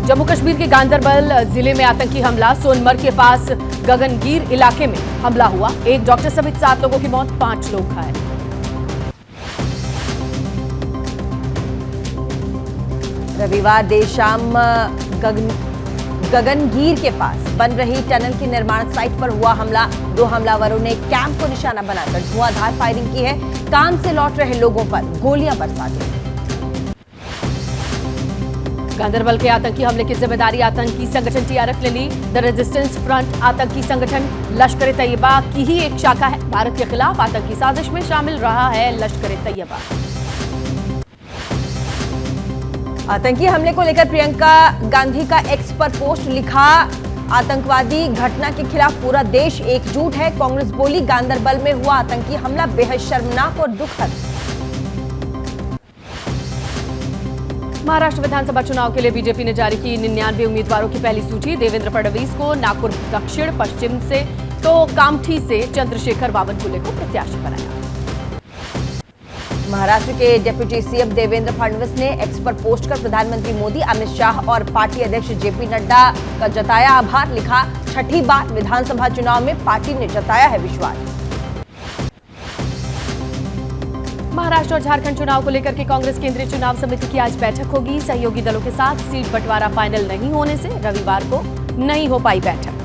जम्मू कश्मीर के गांदरबल जिले में आतंकी हमला। सोनमर्ग के पास गगनगीर इलाके में हमला हुआ। एक डॉक्टर समेत 7 लोगों की मौत, 5 लोग घायल। रविवार देर शाम गगनगीर के पास बन रही टनल की निर्माण साइट पर हुआ हमला। 2 हमलावरों ने कैंप को निशाना बनाकर धुआंधार फायरिंग की है। काम से लौट रहे लोगों पर गोलियां बरसा दी। गांदरबल के आतंकी हमले की जिम्मेदारी आतंकी संगठन टीआरएफ ने ली। द रेजिस्टेंस फ्रंट आतंकी संगठन लश्कर-ए-तैयबा की ही एक शाखा है। भारत के खिलाफ आतंकी साजिश में शामिल रहा है लश्कर-ए-तैयबा। आतंकी हमले को लेकर प्रियंका गांधी का एक्स पर पोस्ट लिखा। आतंकवादी घटना के खिलाफ पूरा देश एकजुट है। कांग्रेस बोली गांदरबल में हुआ आतंकी हमला बेहद शर्मनाक और दुखद। महाराष्ट्र विधानसभा चुनाव के लिए बीजेपी ने जारी की 99 उम्मीदवारों की पहली सूची। देवेंद्र फडणवीस को नागपुर दक्षिण पश्चिम से तो कामठी से चंद्रशेखर बावनकुले को प्रत्याशी बनाया। महाराष्ट्र के डिप्टी सीएम देवेंद्र फडणवीस ने एक्स पर पोस्ट कर प्रधानमंत्री मोदी, अमित शाह और पार्टी अध्यक्ष जेपी नड्डा का जताया आभार। लिखा, छठी बार विधानसभा चुनाव में पार्टी ने जताया है विश्वास। महाराष्ट्र और झारखंड चुनाव को लेकर के कांग्रेस केंद्रीय चुनाव समिति की आज बैठक होगी। सहयोगी दलों के साथ सीट बंटवारा फाइनल नहीं होने से रविवार को नहीं हो पाई बैठक।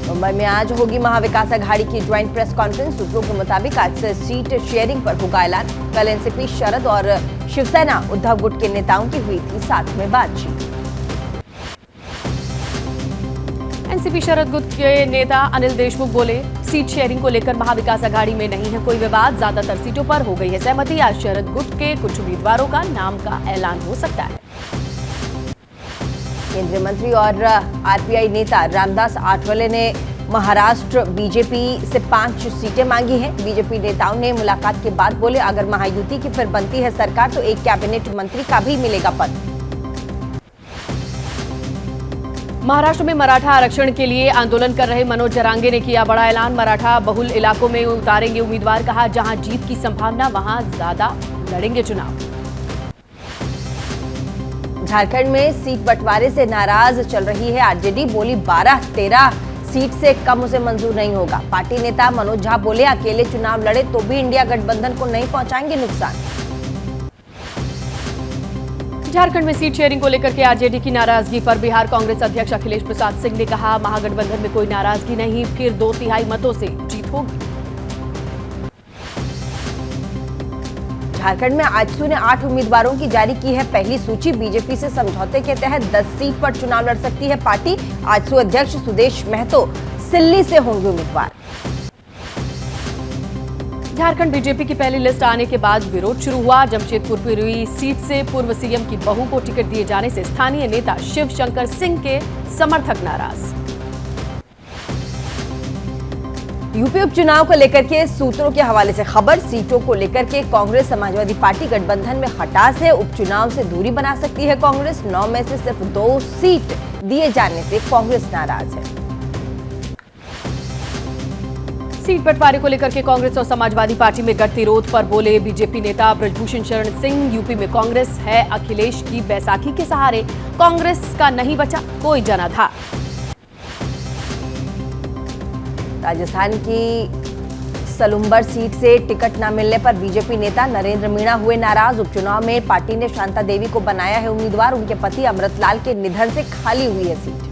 मुंबई में आज होगी महाविकास अघाड़ी की ज्वाइंट प्रेस कॉन्फ्रेंस। सूत्रों के मुताबिक आज से सीट शेयरिंग पर होगा ऐलान। कल एनसीपी शरद और शिवसेना उद्धव गुट के नेताओं की हुई थी साथ में बातचीत। एनसीपी शरद गुट के नेता अनिल देशमुख बोले, सीट शेयरिंग को लेकर महाविकास अघाड़ी में नहीं है कोई विवाद। ज्यादातर सीटों पर हो गई है सहमति। आज शरद गुट के कुछ उम्मीदवारों का नाम का ऐलान हो सकता है। केंद्रीय मंत्री और आरपीआई नेता रामदास आठवले ने महाराष्ट्र बीजेपी से 5 सीटें मांगी हैं। बीजेपी नेताओं ने मुलाकात के बाद बोले, अगर महायुति की फिर बनती है सरकार तो एक कैबिनेट मंत्री का भी मिलेगा पद। महाराष्ट्र में मराठा आरक्षण के लिए आंदोलन कर रहे मनोज जरांगे ने किया बड़ा ऐलान। मराठा बहुल इलाकों में उतारेंगे उम्मीदवार। कहा, जहां जीत की संभावना वहां ज्यादा लड़ेंगे चुनाव। झारखंड में सीट बंटवारे से नाराज चल रही है आरजेडी। बोली, 12-13 सीट से कम उसे मंजूर नहीं होगा। पार्टी नेता मनोज झा बोले, अकेले चुनाव लड़े तो भी इंडिया गठबंधन को नहीं पहुंचाएंगे नुकसान। झारखंड में सीट शेयरिंग को लेकर के आरजेडी की नाराजगी पर बिहार कांग्रेस अध्यक्ष अखिलेश प्रसाद सिंह ने कहा, महागठबंधन में कोई नाराजगी नहीं, फिर 2/3 मतों से जीत होगी। झारखंड में आजसू ने 8 उम्मीदवारों की जारी की है पहली सूची। बीजेपी से समझौते के तहत 10 सीट पर चुनाव लड़ सकती है पार्टी। आजसू अध्यक्ष सुदेश महतो सिल्ली से होंगे उम्मीदवार। झारखंड बीजेपी की पहली लिस्ट आने के बाद विरोध शुरू हुआ। जमशेदपुर पूर्वी सीट से पूर्व सीएम की बहू को टिकट दिए जाने से स्थानीय नेता शिव शंकर सिंह के समर्थक नाराज। यूपी उपचुनाव को लेकर के सूत्रों के हवाले से खबर, सीटों को लेकर के कांग्रेस समाजवादी पार्टी गठबंधन में खटास है। उपचुनाव से दूरी बना सकती है कांग्रेस। 9 में से सिर्फ 2 सीट दिए जाने से कांग्रेस नाराज है। सीट बंटवारे को लेकर के कांग्रेस और समाजवादी पार्टी में गठविरोध पर बोले बीजेपी नेता ब्रजभूषण शरण सिंह, यूपी में कांग्रेस है अखिलेश की बैसाखी के सहारे, कांग्रेस का नहीं बचा कोई जनाधार। राजस्थान की सलुम्बर सीट से टिकट न मिलने पर बीजेपी नेता नरेंद्र मीणा हुए नाराज। उपचुनाव में पार्टी ने शांता देवी को बनाया है उम्मीदवार। उनके पति अमृतलाल के निधन से खाली हुई है सीट।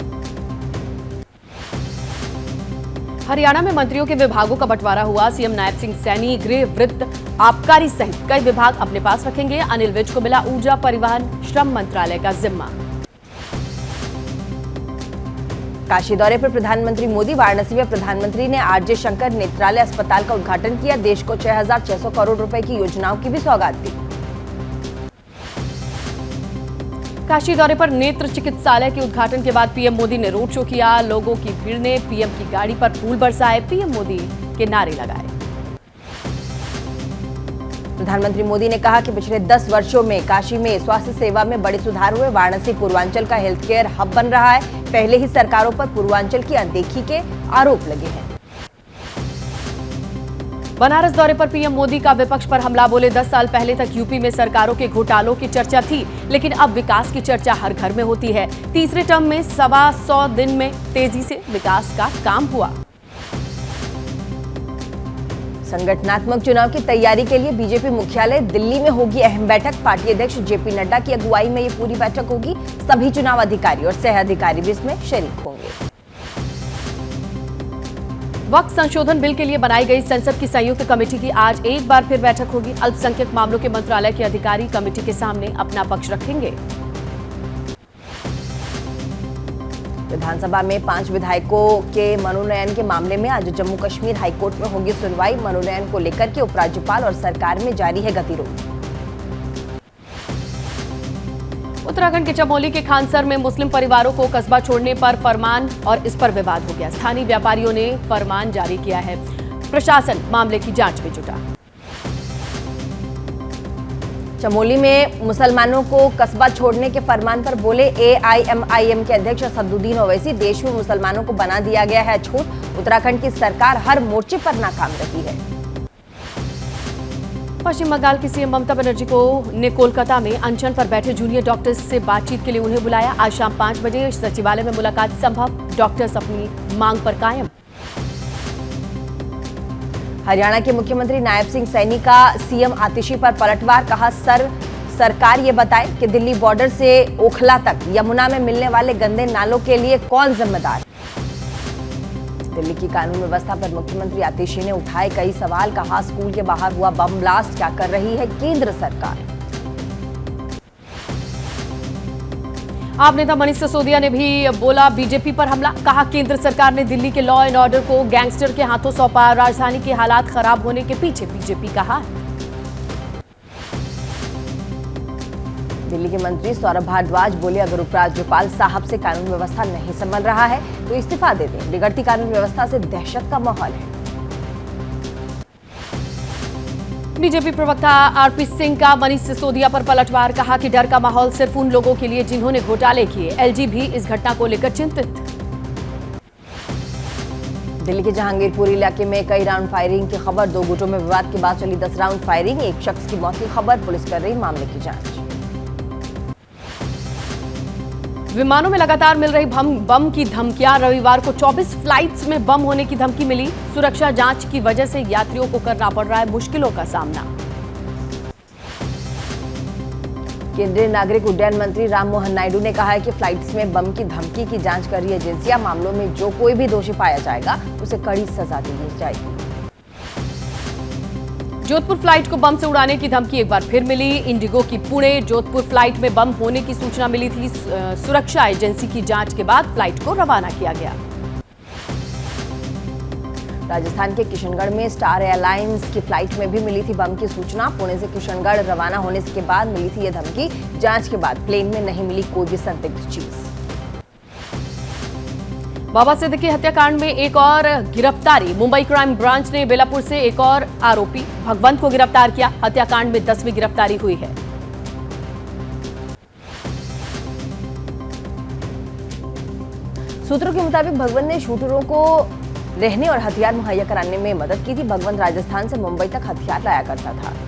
हरियाणा में मंत्रियों के विभागों का बंटवारा हुआ। सीएम नायब सिंह सैनी गृह, वित्त, आबकारी सहित कई विभाग अपने पास रखेंगे। अनिल विज को मिला ऊर्जा, परिवहन, श्रम मंत्रालय का जिम्मा। काशी दौरे पर प्रधानमंत्री मोदी। वाराणसी में प्रधानमंत्री ने आरजे शंकर नेत्रालय अस्पताल का उद्घाटन किया। देश को 6,600 करोड़ रुपए की योजनाओं की भी सौगात दी। काशी दौरे पर नेत्र चिकित्सालय के उद्घाटन के बाद पीएम मोदी ने रोड शो किया। लोगों की भीड़ ने पीएम की गाड़ी पर फूल बरसाए, पीएम मोदी के नारे लगाए। प्रधानमंत्री मोदी ने कहा कि पिछले 10 वर्षों में काशी में स्वास्थ्य सेवा में बड़े सुधार हुए। वाराणसी पूर्वांचल का हेल्थ केयर हब बन रहा है। पहले ही सरकारों पर पूर्वांचल की अनदेखी के आरोप लगे हैं। बनारस दौरे पर पीएम मोदी का विपक्ष पर हमला, बोले 10 साल पहले तक यूपी में सरकारों के घोटालों की चर्चा थी, लेकिन अब विकास की चर्चा हर घर में होती है। तीसरे टर्म में 125 दिन में तेजी से विकास का काम हुआ। संगठनात्मक चुनाव की तैयारी के लिए बीजेपी मुख्यालय दिल्ली में होगी अहम बैठक। पार्टी अध्यक्ष जेपी नड्डा की अगुवाई में ये पूरी बैठक होगी। सभी चुनाव अधिकारी और सह अधिकारी भी इसमें शरीक होंगे। वक्फ संशोधन बिल के लिए बनाई गई संसद की संयुक्त कमेटी की आज एक बार फिर बैठक होगी। अल्पसंख्यक मामलों के मंत्रालय के अधिकारी कमेटी के सामने अपना पक्ष रखेंगे। विधानसभा में 5 विधायकों के मनोनयन के मामले में आज जम्मू कश्मीर हाईकोर्ट में होगी सुनवाई। मनोनयन को लेकर के उपराज्यपाल और सरकार में जारी है गतिरोध। उत्तराखंड के चमोली के खानसर में मुस्लिम परिवारों को कस्बा छोड़ने पर फरमान और इस पर विवाद हो गया। स्थानीय व्यापारियों ने फरमान जारी किया है। प्रशासन मामले की जांच में जुटा। चमोली में मुसलमानों को कस्बा छोड़ने के फरमान पर बोले एआईएमआईएम के अध्यक्ष असदुद्दीन ओवैसी। देश में मुसलमानों को बना दिया गया है छूट। उत्तराखंड की सरकार हर मोर्चे पर नाकाम रही है। पश्चिम बंगाल की सीएम ममता बनर्जी ने कोलकाता में अनशन पर बैठे जूनियर डॉक्टर्स से बातचीत के लिए उन्हें बुलाया। आज शाम 5 बजे सचिवालय में मुलाकात संभव। डॉक्टर्स अपनी मांग पर कायम। हरियाणा के मुख्यमंत्री नायब सिंह सैनी का सीएम आतिशी पर पलटवार। कहा सरकार ये बताए कि दिल्ली बॉर्डर से ओखला तक यमुना में मिलने वाले गंदे नालों के लिए कौन जिम्मेदार। दिल्ली की कानून व्यवस्था पर मुख्यमंत्री आतिशी ने उठाए कई सवाल। कहा स्कूल के बाहर हुआ बम ब्लास्ट, क्या कर रही है केंद्र सरकार। आप नेता मनीष सिसोदिया ने भी बोला बीजेपी पर हमला। कहा केंद्र सरकार ने दिल्ली के लॉ एंड ऑर्डर को गैंगस्टर के हाथों सौंपा। राजधानी के हालात खराब होने के पीछे बीजेपी का हाथ। दिल्ली के मंत्री सौरभ भारद्वाज बोले अगर उपराज्यपाल साहब से कानून व्यवस्था नहीं संभल रहा है तो इस्तीफा दे दें। बिगड़ती कानून व्यवस्था से दहशत का माहौल है। बीजेपी प्रवक्ता आरपी सिंह का मनीष सिसोदिया पर पलटवार। कहा कि डर का माहौल सिर्फ उन लोगों के लिए जिन्होंने घोटाले किए। एलजी भी इस घटना को लेकर चिंतित। दिल्ली के जहांगीरपुर इलाके में कई राउंड फायरिंग की खबर। 2 गुटों में विवाद के बाद चली 10 राउंड फायरिंग। एक शख्स की मौत की खबर। पुलिस कर रही मामले की जांच। विमानों में लगातार मिल रही बम की धमकियां। रविवार को 24 फ्लाइट्स में बम होने की धमकी मिली। सुरक्षा जांच की वजह से यात्रियों को करना पड़ रहा है मुश्किलों का सामना। केंद्रीय नागरिक उड्डयन मंत्री राममोहन नायडू ने कहा है कि फ्लाइट्स में बम की धमकी की जांच कर रही एजेंसियां। मामलों में जो कोई भी दोषी पाया जाएगा उसे कड़ी सजा दी जाएगी। जोधपुर फ्लाइट को बम से उड़ाने की धमकी एक बार फिर मिली। इंडिगो की पुणे जोधपुर फ्लाइट में बम होने की सूचना मिली थी। सुरक्षा एजेंसी की जांच के बाद फ्लाइट को रवाना किया गया। राजस्थान के किशनगढ़ में स्टार एयरलाइंस की फ्लाइट में भी मिली थी बम की सूचना। पुणे से किशनगढ़ रवाना होने के बाद मिली थी यह धमकी। जांच के बाद प्लेन में नहीं मिली कोई भी संदिग्ध चीज। बाबा सिद्दीकी हत्याकांड में एक और गिरफ्तारी। मुंबई क्राइम ब्रांच ने बेलापुर से एक और आरोपी भगवंत को गिरफ्तार किया। हत्याकांड में 10वीं गिरफ्तारी हुई है। सूत्रों के मुताबिक भगवंत ने शूटरों को रहने और हथियार मुहैया कराने में मदद की थी। भगवंत राजस्थान से मुंबई तक हथियार लाया करता था।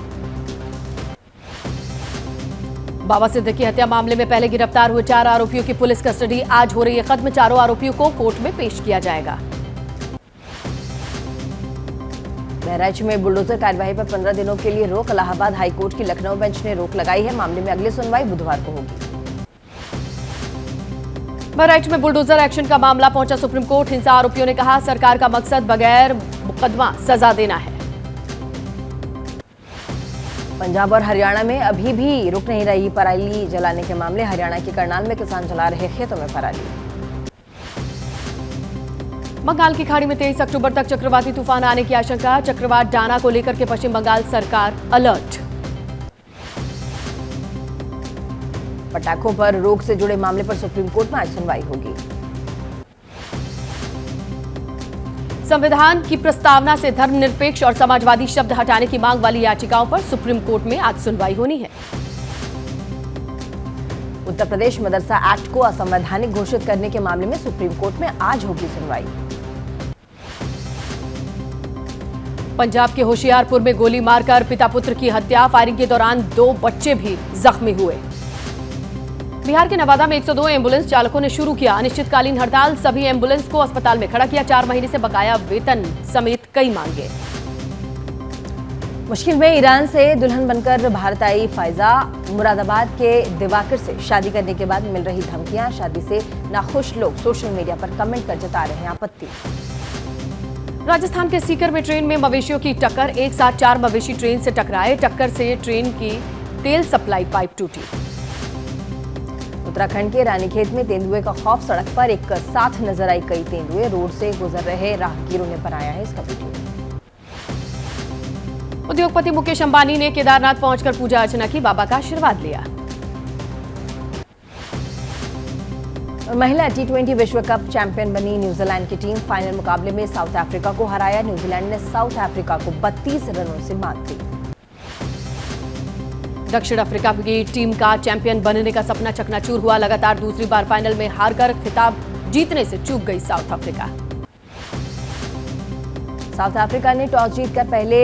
बाबा सिद्दीकी हत्या मामले में पहले गिरफ्तार हुए 4 आरोपियों की पुलिस कस्टडी आज हो रही है खत्म। चारों आरोपियों को कोर्ट में पेश किया जाएगा। बहराइच में बुलडोजर कार्यवाही पर 15 दिनों के लिए रोक। इलाहाबाद हाईकोर्ट की लखनऊ बेंच ने रोक लगाई है। मामले में अगली सुनवाई बुधवार को होगी। बहराइच में बुलडोजर एक्शन का मामला पहुंचा सुप्रीम कोर्ट। हिंसा आरोपियों ने कहा सरकार का मकसद बगैर मुकदमा सजा देना है। पंजाब और हरियाणा में अभी भी रुक नहीं रही पराली जलाने के मामले। हरियाणा के करनाल में किसान जला रहे खेतों में पराली। बंगाल की खाड़ी में 23 अक्टूबर तक चक्रवाती तूफान आने की आशंका। चक्रवात डाना को लेकर के पश्चिम बंगाल सरकार अलर्ट। पटाखों पर रोक से जुड़े मामले पर सुप्रीम कोर्ट में आज सुनवाई होगी। संविधान की प्रस्तावना से धर्मनिरपेक्ष और समाजवादी शब्द हटाने की मांग वाली याचिकाओं पर सुप्रीम कोर्ट में आज सुनवाई होनी है। उत्तर प्रदेश मदरसा एक्ट को असंवैधानिक घोषित करने के मामले में सुप्रीम कोर्ट में आज होगी सुनवाई। पंजाब के होशियारपुर में गोली मारकर पिता पुत्र की हत्या, फायरिंग के दौरान 2 बच्चे भी जख्मी हुए। बिहार के नवादा में 102 एम्बुलेंस चालकों ने शुरू किया अनिश्चितकालीन हड़ताल, सभी एम्बुलेंस को अस्पताल में खड़ा किया, 4 महीने से बकाया वेतन समेत कई मांगे। मुश्किल में ईरान से दुल्हन बनकर भारत आई फायजा, मुरादाबाद के दिवाकर से शादी करने के बाद मिल रही धमकियां, शादी से नाखुश लोग सोशल मीडिया पर कमेंट कर जता रहे हैं आपत्ति। राजस्थान के सीकर में ट्रेन में मवेशियों की टक्कर, एक साथ 4 मवेशी ट्रेन से टकराए, टक्कर से ट्रेन की तेल सप्लाई पाइप टूटी। उत्तराखंड के रानीखेत में तेंदुए का खौफ, सड़क पर एक साथ नजर आई कई तेंदुए, रोड से गुजर रहे राहगीरों ने बनाया है इसका वीडियो। उद्योगपति मुकेश अंबानी ने केदारनाथ पहुंचकर पूजा अर्चना की, बाबा का आशीर्वाद लिया। महिला T20 विश्व कप चैंपियन बनी न्यूजीलैंड की टीम, फाइनल मुकाबले में साउथ अफ्रीका को हराया, न्यूजीलैंड ने साउथ अफ्रीका को 32 रनों से मात दी। दक्षिण अफ्रीका की टीम का चैंपियन बनने का सपना चकनाचूर हुआ, लगातार दूसरी बार फाइनल में हारकर खिताब जीतने से चूक गई साउथ अफ्रीका। साउथ अफ्रीका ने टॉस जीतकर पहले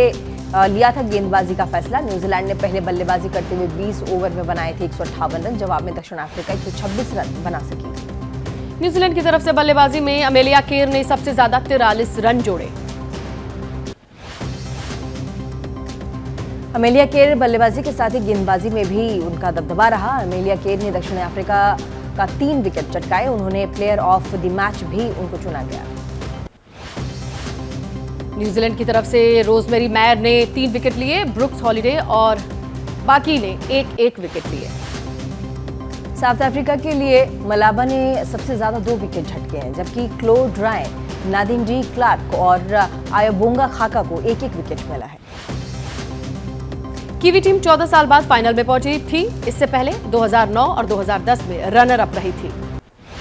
लिया था गेंदबाजी का फैसला, न्यूजीलैंड ने पहले बल्लेबाजी करते हुए 20 ओवर में बनाए थे 158 रन, जवाब में दक्षिण अफ्रीका 126 रन बना सकी। न्यूजीलैंड की तरफ से बल्लेबाजी में अमेलिया केर ने सबसे ज्यादा 43 रन जोड़े। अमेलिया केर बल्लेबाजी के साथ ही गेंदबाजी में भी उनका दबदबा रहा, अमेलिया केर ने दक्षिण अफ्रीका का 3 विकेट चटकाए, उन्होंने प्लेयर ऑफ द मैच भी उनको चुना गया। न्यूजीलैंड की तरफ से रोजमेरी मैयर ने 3 विकेट लिए, ब्रुक्स हॉलिडे और बाकी ने 1-1 विकेट लिए। साउथ अफ्रीका के लिए मलाबा ने सबसे ज्यादा 2 विकेट झटके हैं, जबकि क्लोड राय, नादिम डी क्लार्क और आयोबोंगा खाका को 1-1 विकेट मिला है। कीवी टीम 14 साल बाद फाइनल में पहुंची थी, इससे पहले 2009 और 2010 में रनर अप रही थी।